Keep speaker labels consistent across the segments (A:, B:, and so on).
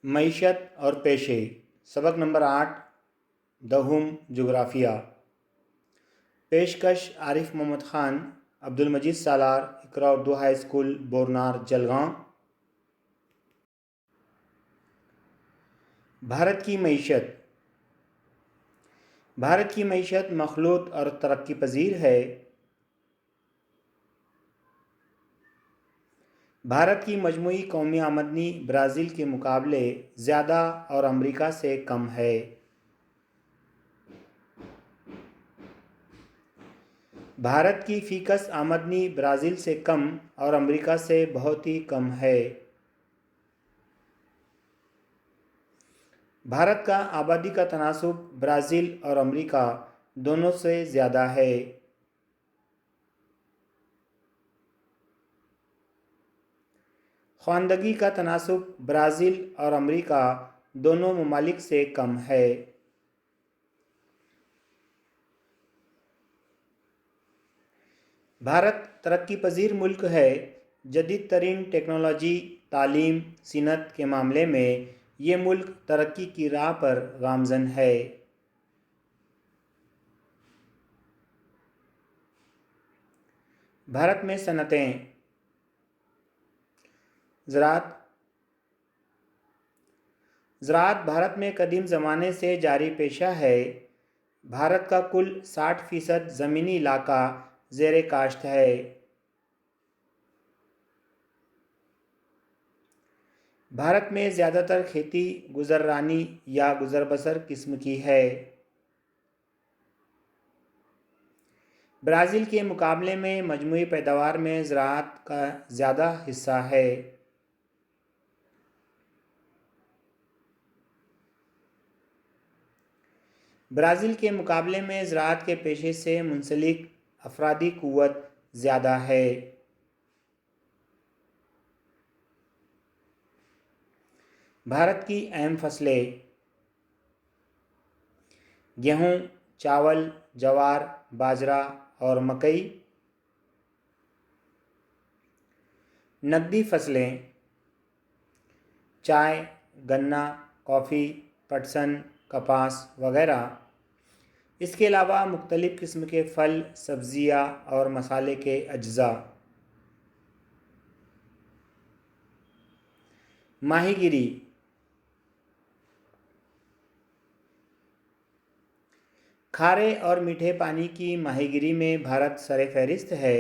A: معیشت اور پیشے سبق نمبر 8 دہم جغرافیہ پیشکش عارف محمد خان عبد المجید سالار اقرا اردو ہائی اسکول بورنار جلگاں بھارت کی معیشت بھارت کی معیشت مخلوط اور ترقی پذیر ہے۔ بھارت کی مجموعی قومی آمدنی برازیل کے مقابلے زیادہ اور امریکہ سے کم ہے۔ بھارت کی فی کس آمدنی برازیل سے کم اور امریکہ سے بہت ہی کم ہے۔ بھارت کا آبادی کا تناسب برازیل اور امریکہ دونوں سے زیادہ ہے۔ خواندگی کا تناسب برازیل اور امریکہ دونوں ممالک سے کم ہے۔ بھارت ترقی پذیر ملک ہے۔ جدید ترین ٹیکنالوجی، تعلیم، صنعت کے معاملے میں یہ ملک ترقی کی راہ پر گامزن ہے۔ بھارت میں صنعتیں زراعت بھارت میں قدیم زمانے سے جاری پیشہ ہے۔ بھارت کا کل 60% زمینی علاقہ زیر کاشت ہے۔ بھارت میں زیادہ تر کھیتی گزرانی یا گزر بسر قسم کی ہے۔ برازیل کے مقابلے میں مجموعی پیداوار میں زراعت کا زیادہ حصہ ہے۔ برازیل کے مقابلے میں زراعت کے پیشے سے منسلک افرادی قوت زیادہ ہے۔ بھارت کی اہم فصلیں گیہوں، چاول، جوار، باجرہ اور مکئی۔ نقدی فصلیں چائے، گنا، کافی، پٹسن، کپاس وغیرہ۔ اس کے علاوہ مختلف قسم کے پھل، سبزیاں اور مسالے کے اجزاء۔ ماہی گیری کھارے اور میٹھے پانی کی ماہی گیری میں بھارت سر فہرست ہے۔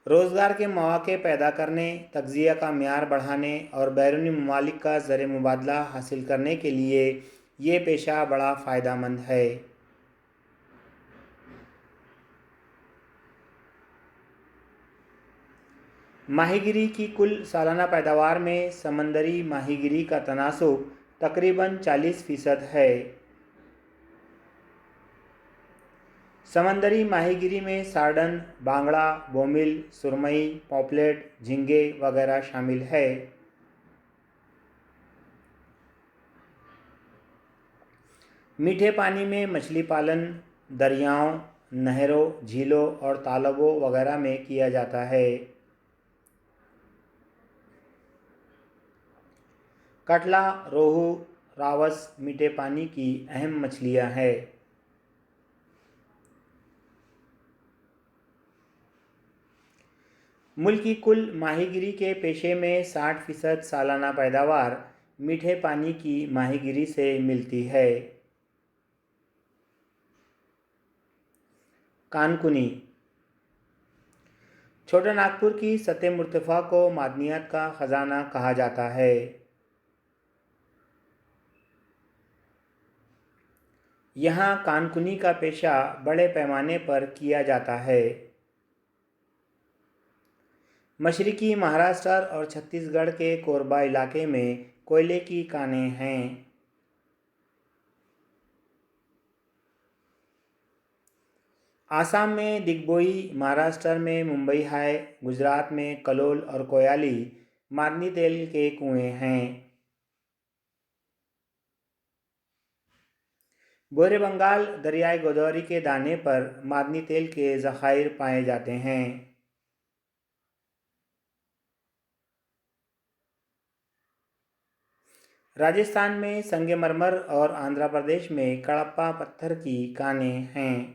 A: روزگار کے مواقع پیدا کرنے، تغذیہ کا معیار بڑھانے اور بیرونی ممالک کا زر مبادلہ حاصل کرنے کے لیے یہ پیشہ بڑا فائدہ مند ہے۔ ماہی گیری کی کل سالانہ پیداوار میں سمندری ماہی گیری کا تناسب تقریباً 40% ہے۔ سمندری ماہی گیری میں سارڈن، بانگڑا، بومل، سرمئی، پوپلیٹ، جھینگے وغیرہ شامل ہے۔ میٹھے پانی میں مچھلی پالن دریاؤں، نہروں، جھیلوں اور تالابوں وغیرہ میں کیا جاتا ہے۔ کٹلا، روہو، راوس میٹھے پانی کی اہم مچھلیاں ہیں۔ ملک کی کل ماہی گیری کے پیشے میں 60% سالانہ پیداوار میٹھے پانی کی ماہی گیری سے ملتی ہے۔ کانکنی چھوٹا ناگپور کی سطح مرتفع کو معدنیات کا خزانہ کہا جاتا ہے۔ یہاں کانکنی کا پیشہ بڑے پیمانے پر کیا جاتا ہے۔ مشرقی مہاراشٹر اور چھتیس گڑھ کے کوربا علاقے میں کوئلے کی کانیں ہیں۔ آسام میں دگبوئی، مہاراشٹر میں ممبئی ہائی، گجرات میں کلول اور کویالی معدنی تیل کے کنویں ہیں۔ بورے بنگال دریائے گوداوری کے دانے پر معدنی تیل کے ذخائر پائے جاتے ہیں۔ راجستھان میں سنگ مرمر اور آندھرا پردیش میں کڑپا پتھر کی کانیں ہیں۔